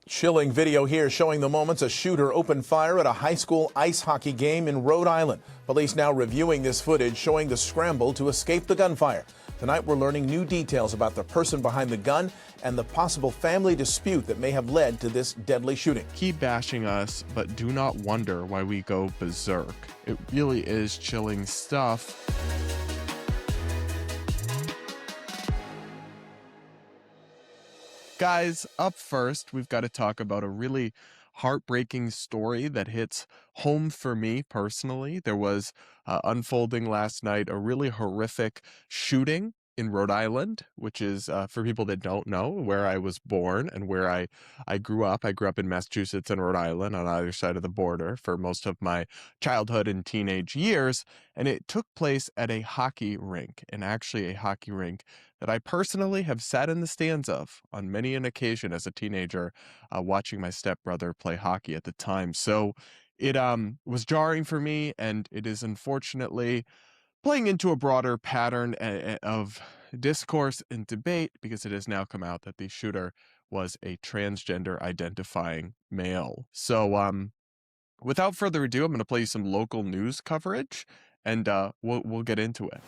Chilling video here showing the moments a shooter opened fire at a high school ice hockey game in Rhode Island. Police now reviewing this footage showing the scramble to escape the gunfire. Tonight we're learning new details about the person behind the gun and the possible family dispute that may have led to this deadly shooting. Keep bashing us, but do not wonder why we go berserk. It really is chilling stuff. Guys, up first, we've got to talk about a really heartbreaking story that hits home for me personally. There was unfolding last night a really horrific shooting in Rhode Island, which is, for people that don't know, where I was born and where I grew up. I grew up in Massachusetts and Rhode Island on either side of the border for most of my childhood and teenage years. And it took place at a hockey rink, and actually a hockey rink that I personally have sat in the stands of on many an occasion as a teenager, watching my stepbrother play hockey at the time. So it was jarring for me, and it is unfortunately playing into a broader pattern of discourse and debate, because it has now come out that the shooter was a transgender identifying male. So without further ado, I'm going to play you some local news coverage, and we'll get into it.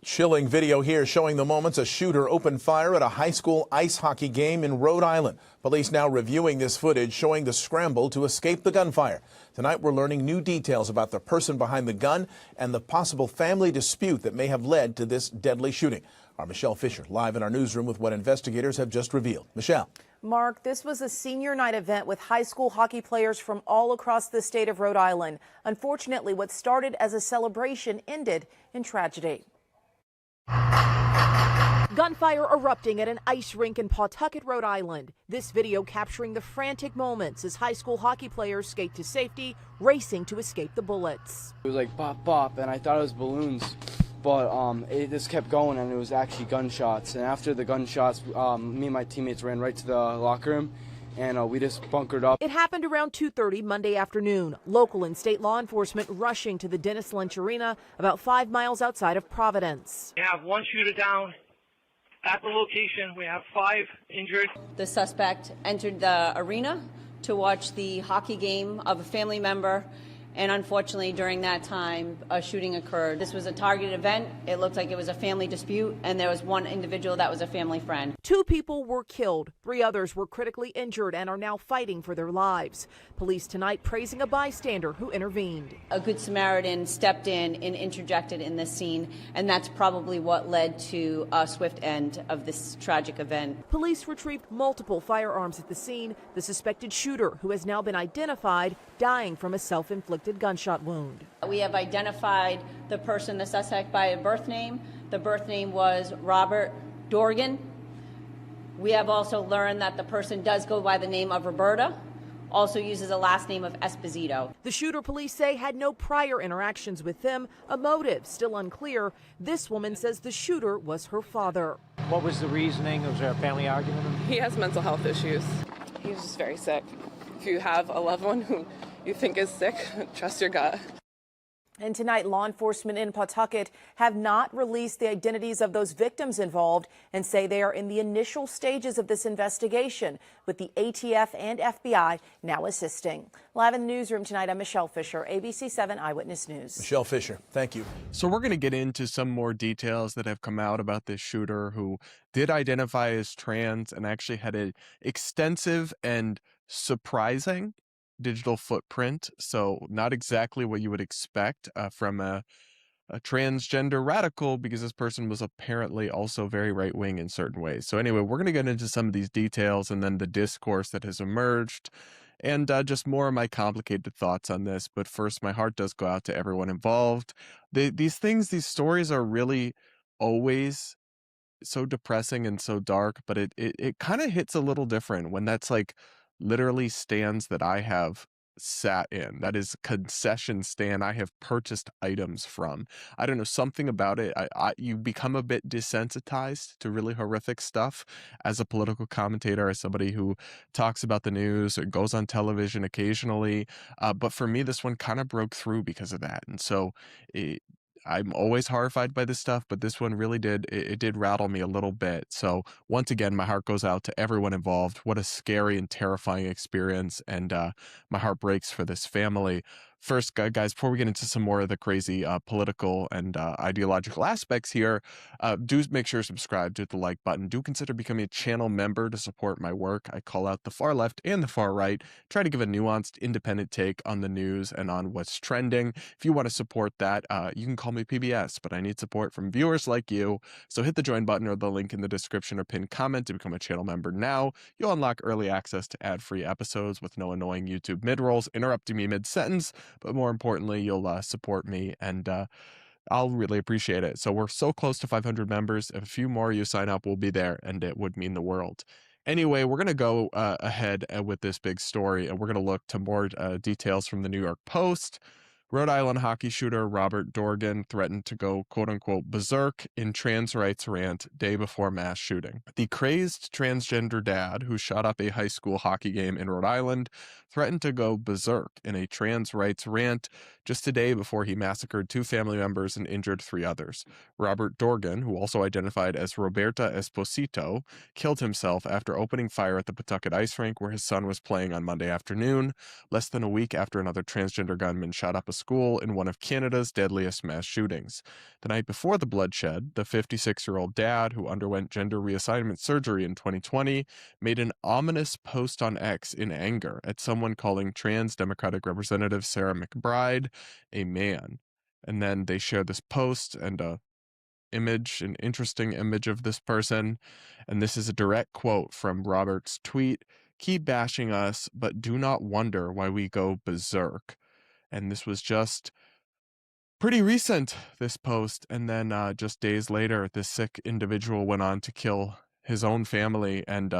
Chilling video here showing the moments a shooter opened fire at a high school ice hockey game in Rhode Island. Police now reviewing this footage showing the scramble to escape the gunfire. Tonight we're learning new details about the person behind the gun and the possible family dispute that may have led to this deadly shooting. Our Michelle Fisher live in our newsroom with what investigators have just revealed. Michelle. Mark, this was a senior night event with high school hockey players from all across the state of Rhode Island. Unfortunately, what started as a celebration ended in tragedy. Gunfire erupting at an ice rink in Pawtucket, Rhode Island. This video capturing the frantic moments as high school hockey players skate to safety, racing to escape the bullets. It was like bop bop, and I thought it was balloons, but it just kept going, and it was actually gunshots. And after the gunshots, me and my teammates ran right to the locker room, and we just bunkered up. It happened around 2:30 Monday afternoon. Local and state law enforcement rushing to the Dennis Lynch Arena about 5 miles outside of Providence. We have one shooter down at the location. We have 5 injured. The suspect entered the arena to watch the hockey game of a family member, and unfortunately during that time a shooting occurred. This was a targeted event. It looked like it was a family dispute, and there was one individual that was a family friend. 2 people were killed. 3 others were critically injured and are now fighting for their lives. Police tonight praising a bystander who intervened. A good Samaritan stepped in and interjected in this scene, and that's probably what led to a swift end of this tragic event. Police retrieved multiple firearms at the scene. The suspected shooter, who has now been identified, dying from a self-inflicted gunshot wound. We have identified the person, the suspect, by a birth name. The birth name was Robert Dorgan. We have also learned that the person does go by the name of Roberta, also uses a last name of Esposito. The shooter, police say, had no prior interactions with them. A motive still unclear. This woman says the shooter was her father. What was the reasoning? Was there a family argument? He has mental health issues. He's just very sick. If you have a loved one who you think is sick, trust your gut. And tonight, law enforcement in Pawtucket have not released the identities of those victims involved and say they are in the initial stages of this investigation, with the ATF and FBI now assisting. Live in the newsroom tonight, I'm Michelle Fisher, ABC 7 Eyewitness News. Michelle Fisher, thank you. So we're going to get into some more details that have come out about this shooter who did identify as trans and actually had an extensive and surprising digital footprint. So not exactly what you would expect from a transgender radical, because this person was apparently also very right-wing in certain ways. So anyway, we're going to get into some of these details and then the discourse that has emerged, and just more of my complicated thoughts on this. But first, my heart does go out to everyone involved. These stories are really always so depressing and so dark, but it kind of hits a little different when that's like literally stands that I have sat in. That is concession stand I have purchased items from. I don't know, something about it. You become a bit desensitized to really horrific stuff as a political commentator, as somebody who talks about the news or goes on television occasionally. But for me, this one kind of broke through because of that. And so I'm always horrified by this stuff, but this one really it did rattle me a little bit. So once again, my heart goes out to everyone involved. What a scary and terrifying experience, and my heart breaks for this family. First, guys, before we get into some more of the crazy political and ideological aspects here, do make sure to subscribe, hit the like button. Do consider becoming a channel member to support my work. I call out the far left and the far right, try to give a nuanced, independent take on the news and on what's trending. If you want to support that, you can call me PBS, but I need support from viewers like you. So hit the join button or the link in the description or pinned comment to become a channel member now. You'll unlock early access to ad-free episodes with no annoying YouTube mid-rolls interrupting me mid-sentence. But more importantly, you'll support me, and I'll really appreciate it. So we're so close to 500 members. If a few more you sign up, we'll be there, and it would mean the world. Anyway, we're going to go ahead with this big story, and we're going to look to more details from the New York Post. Rhode Island hockey shooter Robert Dorgan threatened to go quote-unquote berserk in trans rights rant day before mass shooting. The crazed transgender dad who shot up a high school hockey game in Rhode Island threatened to go berserk in a trans rights rant just a day before he massacred 2 family members and injured 3 others. Robert Dorgan, who also identified as Roberta Esposito, killed himself after opening fire at the Pawtucket ice rink where his son was playing on Monday afternoon, less than a week after another transgender gunman shot up a school in one of Canada's deadliest mass shootings. The night before the bloodshed, the 56-year-old dad, who underwent gender reassignment surgery in 2020, made an ominous post on X in anger at someone calling trans Democratic Representative Sarah McBride a man. And then they shared this post and an interesting image of this person. And this is a direct quote from Robert's tweet: "Keep bashing us, but do not wonder why we go berserk." And this was just pretty recent, this post. And then just days later, this sick individual went on to kill his own family and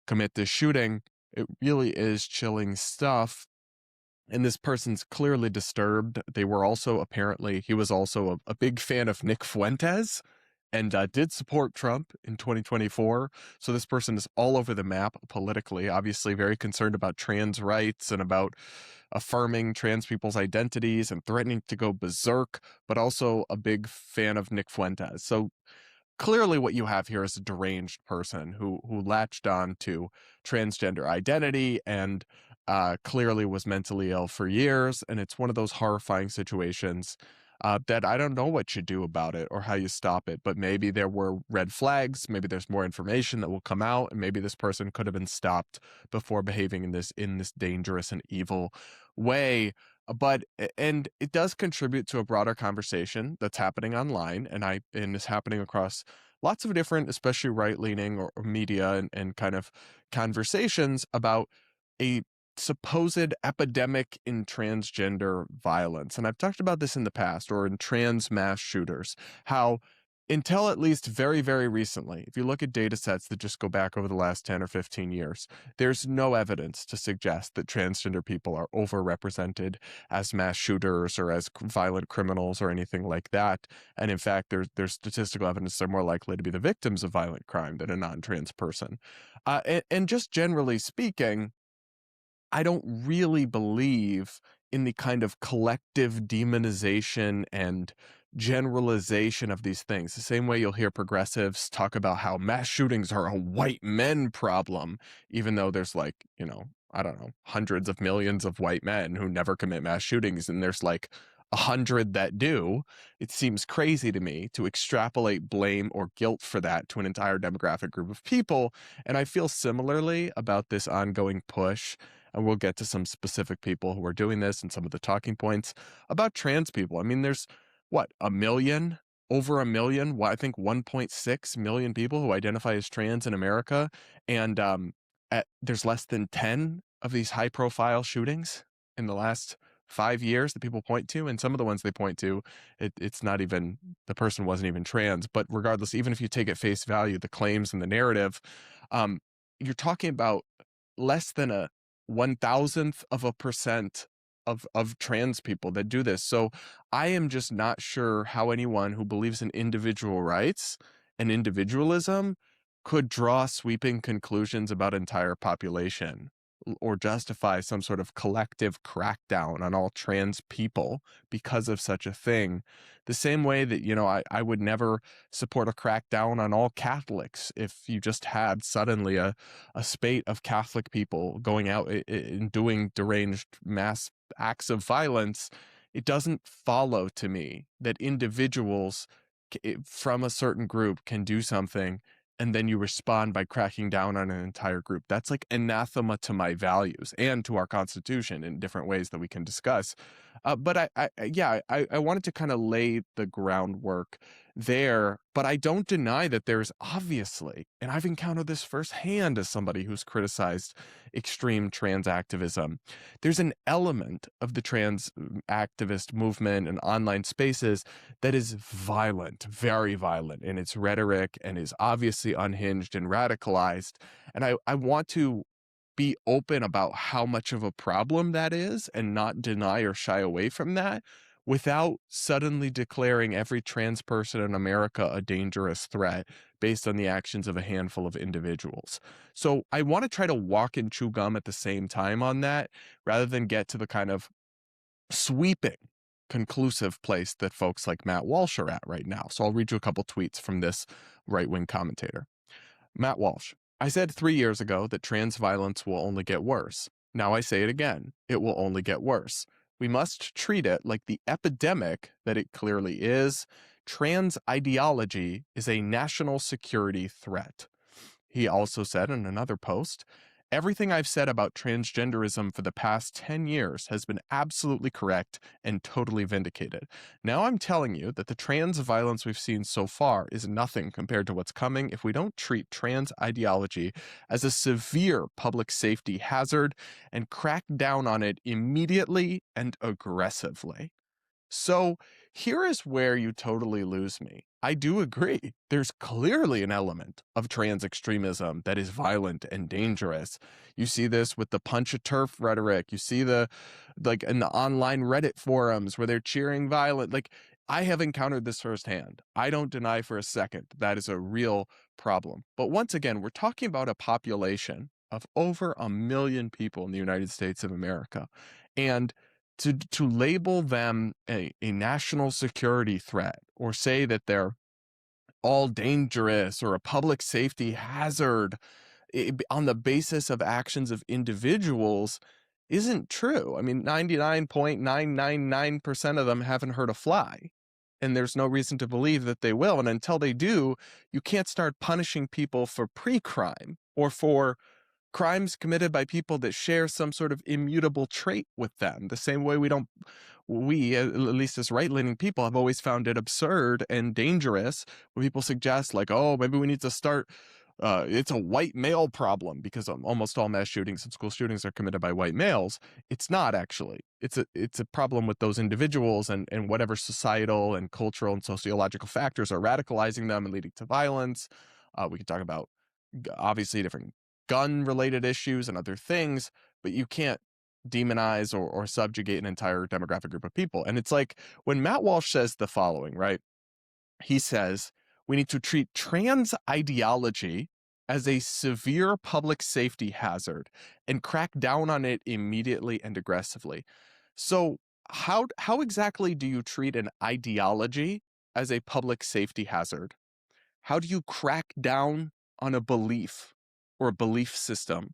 commit this shooting. It really is chilling stuff. And this person's clearly disturbed. He was also a big fan of Nick Fuentes and did support Trump in 2024. So this person is all over the map politically, obviously very concerned about trans rights and about affirming trans people's identities and threatening to go berserk, but also a big fan of Nick Fuentes. So clearly what you have here is a deranged person who latched on to transgender identity and clearly was mentally ill for years. And it's one of those horrifying situations that I don't know what you do about it or how you stop it, but maybe there were red flags, maybe there's more information that will come out, and maybe this person could have been stopped before behaving in this dangerous and evil way. But it does contribute to a broader conversation that's happening online, and is happening across lots of different, especially right-leaning or media and kind of conversations about a supposed epidemic in transgender violence. And I've talked about this in the past, or in trans mass shooters, how until at least very, very recently, if you look at data sets that just go back over the last 10 or 15 years, there's no evidence to suggest that transgender people are overrepresented as mass shooters or as violent criminals or anything like that. And in fact, there's statistical evidence they're more likely to be the victims of violent crime than a non-trans person. And just generally speaking, I don't really believe in the kind of collective demonization and generalization of these things. The same way you'll hear progressives talk about how mass shootings are a white men problem, even though there's I don't know, hundreds of millions of white men who never commit mass shootings, and there's 100 that do. It seems crazy to me to extrapolate blame or guilt for that to an entire demographic group of people. And I feel similarly about this ongoing push, and we'll get to some specific people who are doing this and some of the talking points about trans people. I mean, there's over a million, I think 1.6 million people who identify as trans in America. And there's less than 10 of these high profile shootings in the last 5 years that people point to. And some of the ones they point to, it's not even, the person wasn't even trans. But regardless, even if you take at face value the claims and the narrative, you're talking about less than a 1,000% of trans people that do this. So I am just not sure how anyone who believes in individual rights and individualism could draw sweeping conclusions about entire population or justify some sort of collective crackdown on all trans people because of such a thing. The same way that, I would never support a crackdown on all Catholics if you just had suddenly a spate of Catholic people going out and doing deranged mass acts of violence. It doesn't follow to me that individuals from a certain group can do something and then you respond by cracking down on an entire group. That's like anathema to my values and to our Constitution in different ways that we can discuss. But I wanted to kind of lay the groundwork there, but I don't deny that there's obviously, and I've encountered this firsthand as somebody who's criticized extreme trans activism, there's an element of the trans activist movement and online spaces that is violent, very violent in its rhetoric and is obviously unhinged and radicalized. And I want to be open about how much of a problem that is and not deny or shy away from that without suddenly declaring every trans person in America a dangerous threat based on the actions of a handful of individuals. So I want to try to walk and chew gum at the same time on that rather than get to the kind of sweeping conclusive place that folks like Matt Walsh are at right now. So I'll read you a couple tweets from this right-wing commentator. Matt Walsh: I said 3 years ago that trans violence will only get worse. Now I say it again. It will only get worse. We must treat it like the epidemic that it clearly is. Trans ideology is a national security threat. He also said in another post, everything I've said about transgenderism for the past 10 years has been absolutely correct and totally vindicated. Now I'm telling you that the trans violence we've seen so far is nothing compared to what's coming if we don't treat trans ideology as a severe public safety hazard and crack down on it immediately and aggressively. So here is where you totally lose me. I do agree. There's clearly an element of trans extremism that is violent and dangerous. You see this with the punch a turf rhetoric. You see like in the online Reddit forums where they're cheering violent. Like, I have encountered this firsthand. I don't deny for a second that is a real problem. But once again, we're talking about a population of over 1 million people in the United States of America. And to label them a national security threat or say that they're all dangerous or a public safety hazard on the basis of actions of individuals isn't true. I mean, 99.999% of them haven't hurt a fly, and there's no reason to believe that they will. And until they do, you can't start punishing people for pre-crime or for crimes committed by people that share some sort of immutable trait with them. The same way we, at least as right-leaning people, have always found it absurd and dangerous when people suggest like, oh, maybe we need to start, it's a white male problem because almost all mass shootings and school shootings are committed by white males. It's not actually. It's a problem with those individuals and whatever societal and cultural and sociological factors are radicalizing them and leading to violence. We can talk about obviously different gun-related issues and other things, but you can't demonize or subjugate an entire demographic group of people. And it's like when Matt Walsh says the following, right? He says, we need to treat trans ideology as a severe public safety hazard and crack down on it immediately and aggressively. So how exactly do you treat an ideology as a public safety hazard? How do you crack down on a belief or a belief system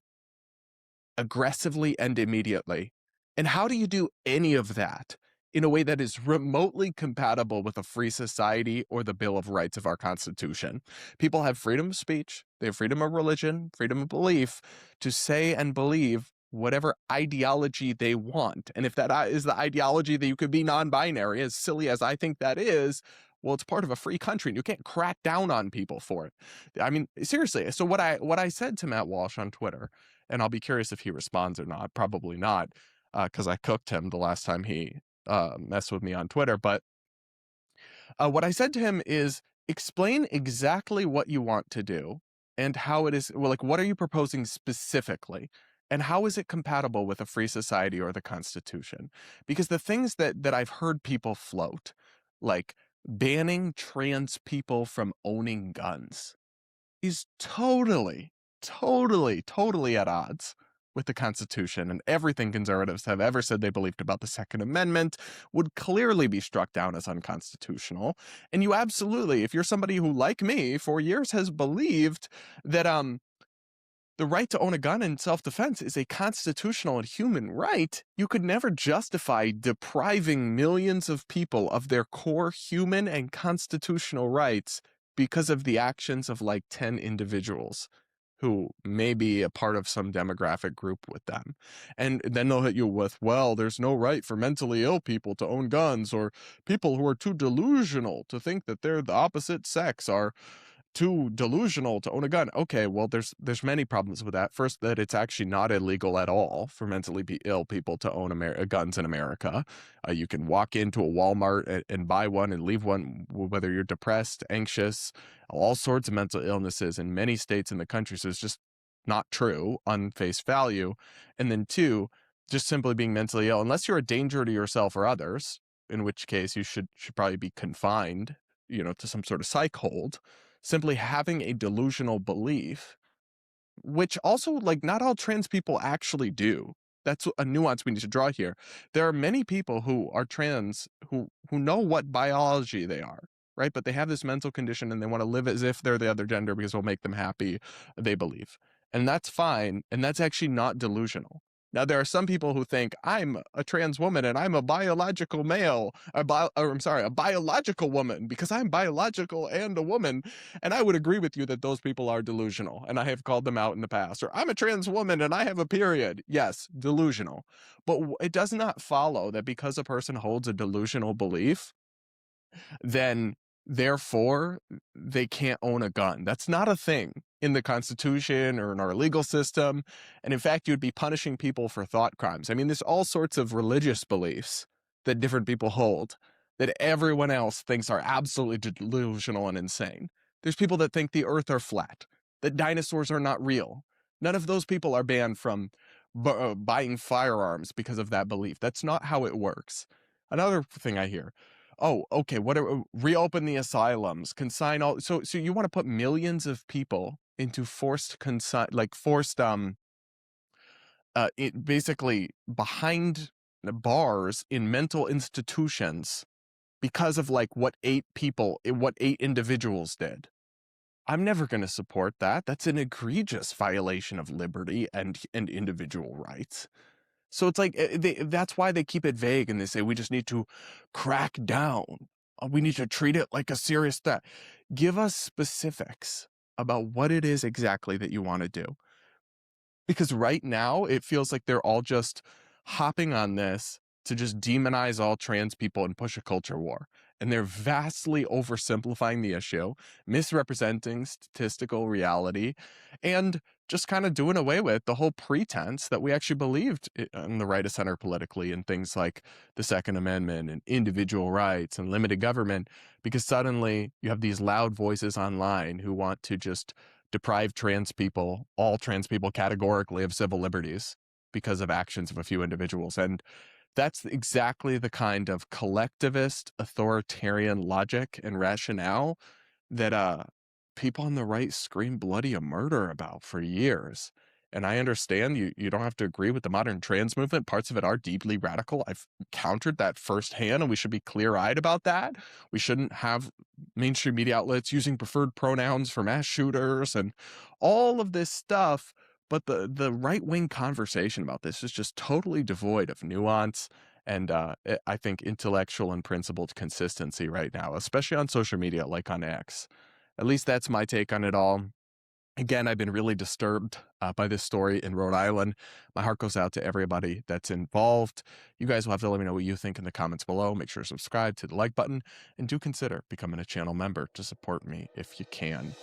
aggressively and immediately? And how do you do any of that in a way that is remotely compatible with a free society or the Bill of Rights of our Constitution? People have freedom of speech, they have freedom of religion, freedom of belief to say and believe whatever ideology they want. And if that is the ideology that you could be non-binary, as silly as I think that is, well, it's part of a free country and you can't crack down on people for it. I mean, seriously. So what I said to Matt Walsh on Twitter, and I'll be curious if he responds or not, probably not, because I cooked him the last time he messed with me on Twitter. But what I said to him is, explain exactly what you want to do and how it is, well, like, what are you proposing specifically? And how is it compatible with a free society or the Constitution? Because the things that I've heard people float, like banning trans people from owning guns, is totally at odds with the Constitution, and everything conservatives have ever said they believed about the Second Amendment would clearly be struck down as unconstitutional. And you absolutely, if you're somebody who, like me, for years has believed that the right to own a gun in self-defense is a constitutional and human right, you could never justify depriving millions of people of their core human and constitutional rights because of the actions of like 10 individuals who may be a part of some demographic group with them. And then they'll hit you with, well, there's no right for mentally ill people to own guns, or people who are too delusional to think that they're the opposite sex are too delusional to own a gun. Okay, well, there's many problems with that. First, that it's actually not illegal at all for mentally ill people to own guns in America. You can walk into a Walmart and buy one and leave one, whether you're depressed, anxious, all sorts of mental illnesses in many states in the country. So it's just not true on face value. And then two, just simply being mentally ill, unless you're a danger to yourself or others, in which case you should probably be confined, to some sort of psych hold. Simply having a delusional belief, which also, like, not all trans people actually do. That's a nuance we need to draw here. There are many people who are trans who know what biology they are, right? But they have this mental condition and they want to live as if they're the other gender because it'll make them happy, they believe. And that's fine. And that's actually not delusional. Now, there are some people who think I'm a trans woman and I'm a biological male, a biological woman because I'm biological and a woman. And I would agree with you that those people are delusional. And I have called them out in the past. Or I'm a trans woman and I have a period. Yes, delusional. But it does not follow that because a person holds a delusional belief, then therefore they can't own a gun. That's not a thing in the Constitution or in our legal system. And in fact, you'd be punishing people for thought crimes. I mean, there's all sorts of religious beliefs that different people hold that everyone else thinks are absolutely delusional and insane. There's people that think the earth are flat, that dinosaurs are not real. None of those people are banned from buying firearms because of that belief. That's not how it works. Another thing I hear, oh, okay, reopen the asylums, consign all. So you want to put millions of people into basically behind the bars in mental institutions because of like what 8 individuals did. I'm never going to support that. That's an egregious violation of liberty and individual rights. So it's like, that's why they keep it vague and they say, we just need to crack down. We need to treat it like a serious threat. Give us specifics about what it is exactly that you want to do. Because right now, it feels like they're all just hopping on this to just demonize all trans people and push a culture war. And they're vastly oversimplifying the issue, misrepresenting statistical reality, and just kind of doing away with the whole pretense that we actually believed on the right of center politically in things like the Second Amendment and individual rights and limited government, because suddenly you have these loud voices online who want to just deprive all trans people categorically of civil liberties because of actions of a few individuals. And that's exactly the kind of collectivist, authoritarian logic and rationale that people on the right scream bloody murder about for years. And I understand you don't have to agree with the modern trans movement. Parts of it are deeply radical. I've countered that firsthand, and we should be clear-eyed about that. We shouldn't have mainstream media outlets using preferred pronouns for mass shooters and all of this stuff. But the right-wing conversation about this is just totally devoid of nuance and I think intellectual and principled consistency right now, especially on social media like on X. At least that's my take on it all. Again, I've been really disturbed by this story in Rhode Island. My heart goes out to everybody that's involved. You guys will have to let me know what you think in the comments below. Make sure to subscribe to the like button and do consider becoming a channel member to support me if you can.